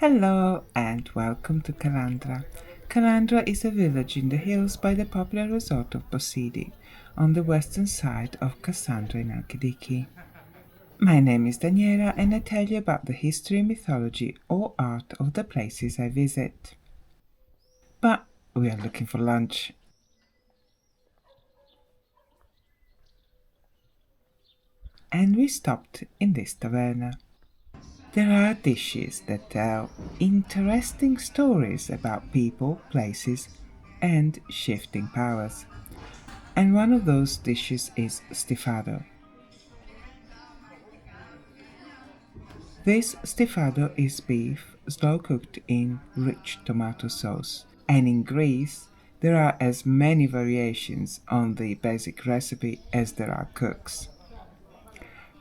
Hello and welcome to Kalandra. Kalandra is a village in the hills by the popular resort of Posidi, on the western side of Kassandra in Halkidiki. My name is Daniela and I tell you about the history, mythology or art of the places I visit. But we are looking for lunch. And we stopped in this taverna. There are dishes that tell interesting stories about people, places, and shifting powers. And one of those dishes is Stifado. This Stifado is beef slow cooked in rich tomato sauce. And in Greece, there are as many variations on the basic recipe as there are cooks.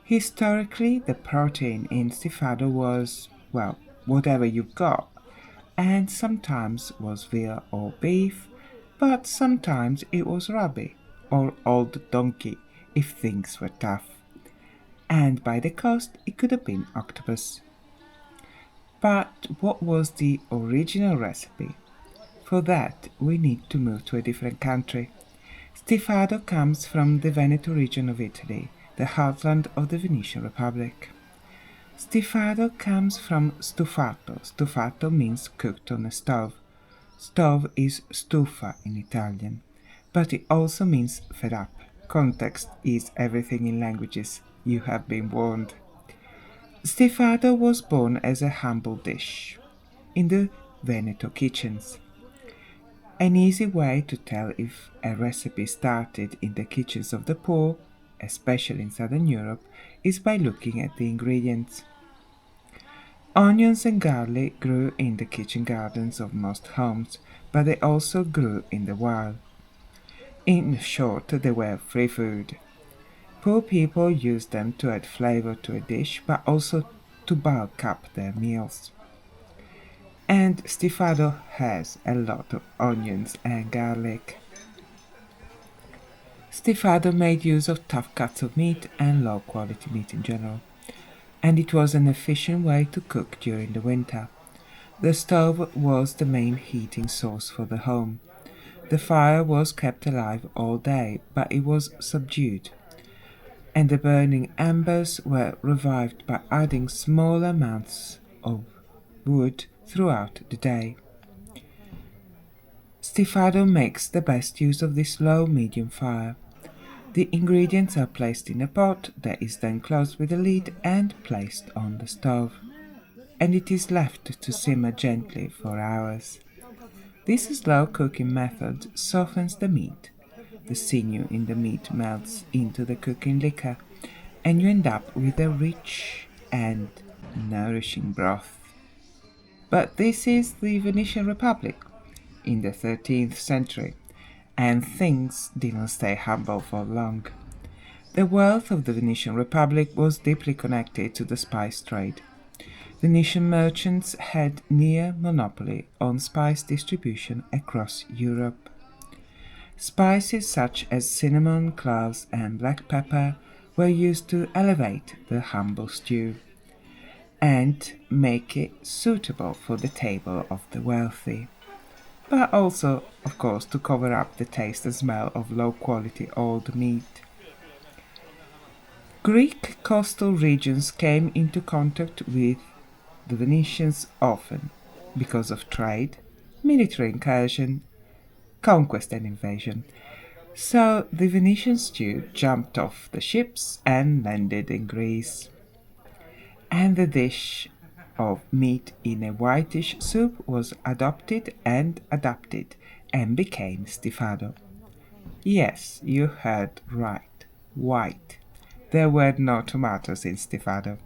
Historically, the protein in Stifado was, well, whatever you've got, and sometimes was veal or beef, but sometimes it was rabbit or old donkey if things were tough. And by the coast it could have been octopus. But what was the original recipe? For that we need to move to a different country. Stifado comes from the Veneto region of Italy, the heartland of the Venetian Republic. Stifado comes from stufato. Stufato means cooked on a stove. Stove is stufa in Italian, but it also means fed up. Context is everything in languages, you have been warned. Stifado was born as a humble dish in the Veneto kitchens. An easy way to tell if a recipe started in the kitchens of the poor, especially in southern Europe, is by looking at the ingredients. Onions and garlic grew in the kitchen gardens of most homes, but they also grew in the wild. In short, they were free food. Poor people used them to add flavor to a dish, but also to bulk up their meals. And Stifado has a lot of onions and garlic. Stifado made use of tough cuts of meat and low quality meat in general, and it was an efficient way to cook during the winter. The stove was the main heating source for the home. The fire was kept alive all day, but it was subdued, and the burning embers were revived by adding small amounts of wood throughout the day. Stifado makes the best use of this low medium fire. The ingredients are placed in a pot that is then closed with a lid and placed on the stove, and it is left to simmer gently for hours. This slow cooking method softens the meat. The sinew in the meat melts into the cooking liquor, and you end up with a rich and nourishing broth. But this is the Venetian Republic in the 13th century, and things didn't stay humble for long. The wealth of the Venetian Republic was deeply connected to the spice trade. Venetian merchants had near monopoly on spice distribution across Europe. Spices such as cinnamon, cloves, and black pepper were used to elevate the humble stew and make it suitable for the table of the wealthy, but also, of course, to cover up the taste and smell of low quality old meat. Greek coastal regions came into contact with the Venetians often because of trade, military incursion, conquest, and invasion. So the Venetian stew jumped off the ships and landed in Greece. And the dish of meat in a whitish soup was adopted and adapted and became Stifado. Yes, you heard right. White. There were no tomatoes in Stifado.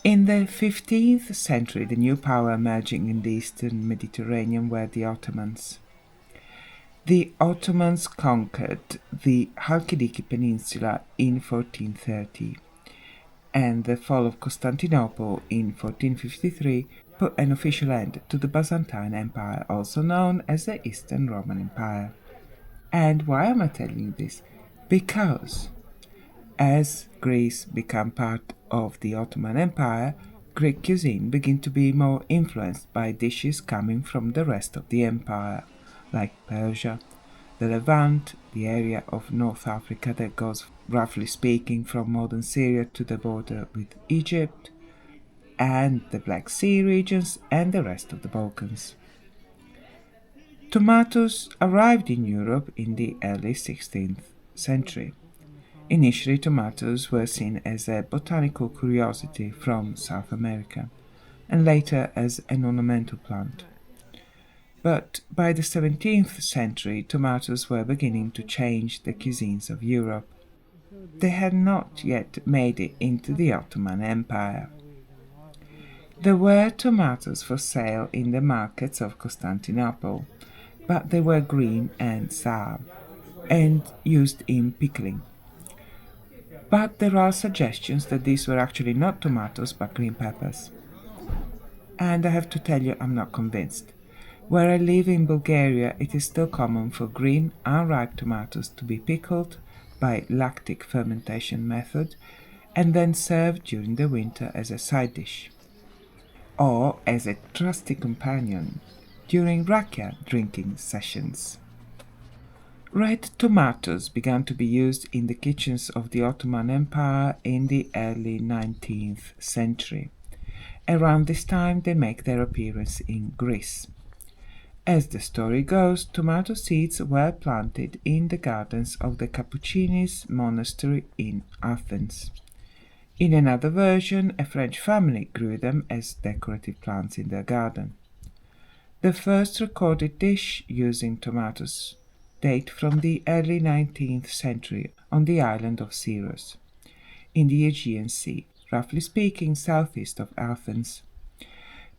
In the 15th century, the new power emerging in the eastern Mediterranean were the Ottomans. The Ottomans conquered the Halkidiki Peninsula in 1430, and the fall of Constantinople in 1453 put an official end to the Byzantine Empire, also known as the Eastern Roman Empire. And why am I telling you this? Because as Greece became part of the Ottoman Empire, Greek cuisine began to be more influenced by dishes coming from the rest of the empire, like Persia, the Levant, the area of North Africa that goes, roughly speaking, from modern Syria to the border with Egypt, and the Black Sea regions and the rest of the Balkans. Tomatoes arrived in Europe in the early 16th century. Initially, tomatoes were seen as a botanical curiosity from South America, and later as an ornamental plant. But by the 17th century, tomatoes were beginning to change the cuisines of Europe. They had not yet made it into the Ottoman Empire. There were tomatoes for sale in the markets of Constantinople, but they were green and sour, and used in pickling. But there are suggestions that these were actually not tomatoes but green peppers. And I have to tell you, I'm not convinced. Where I live in Bulgaria, it is still common for green, unripe tomatoes to be pickled by lactic fermentation method and then served during the winter as a side dish, or as a trusty companion during rakia drinking sessions. Red tomatoes began to be used in the kitchens of the Ottoman Empire in the early 19th century. Around this time, they make their appearance in Greece. As the story goes, tomato seeds were planted in the gardens of the Capuchin's monastery in Athens. In another version, a French family grew them as decorative plants in their garden. The first recorded dish using tomatoes date from the early 19th century on the island of Syros, in the Aegean Sea, roughly speaking southeast of Athens.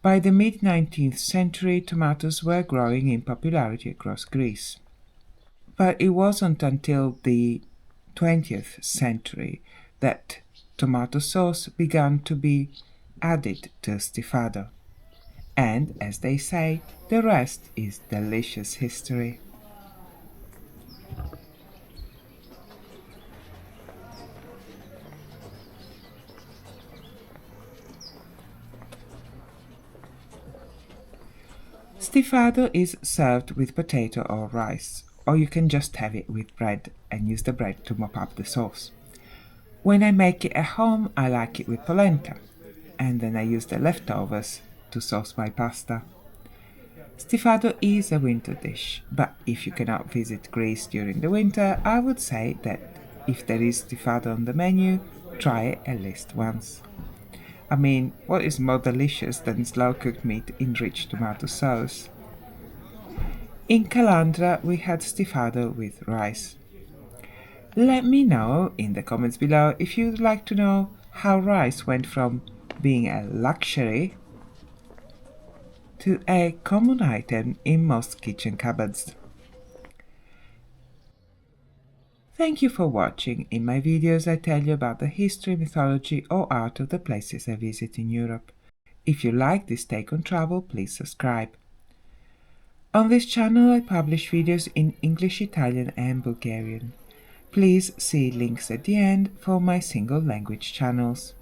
By the mid-19th century, tomatoes were growing in popularity across Greece. But it wasn't until the 20th century that tomato sauce began to be added to Stifado. And, as they say, the rest is delicious history. Stifado is served with potato or rice, or you can just have it with bread and use the bread to mop up the sauce. When I make it at home, I like it with polenta, and then I use the leftovers to sauce my pasta. Stifado is a winter dish, but if you cannot visit Greece during the winter, I would say that if there is Stifado on the menu, try it at least once. I mean, what is more delicious than slow-cooked meat in rich tomato sauce? In Kalandra, we had Stifado with rice. Let me know in the comments below if you'd like to know how rice went from being a luxury to a common item in most kitchen cupboards. Thank you for watching. In my videos I tell you about the history, mythology or art of the places I visit in Europe. If you like this take on travel, please subscribe. On this channel I publish videos in English, Italian and Bulgarian. Please see links at the end for my single language channels.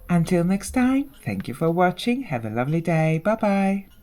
Until next time, thank you for watching, have a lovely day, bye bye!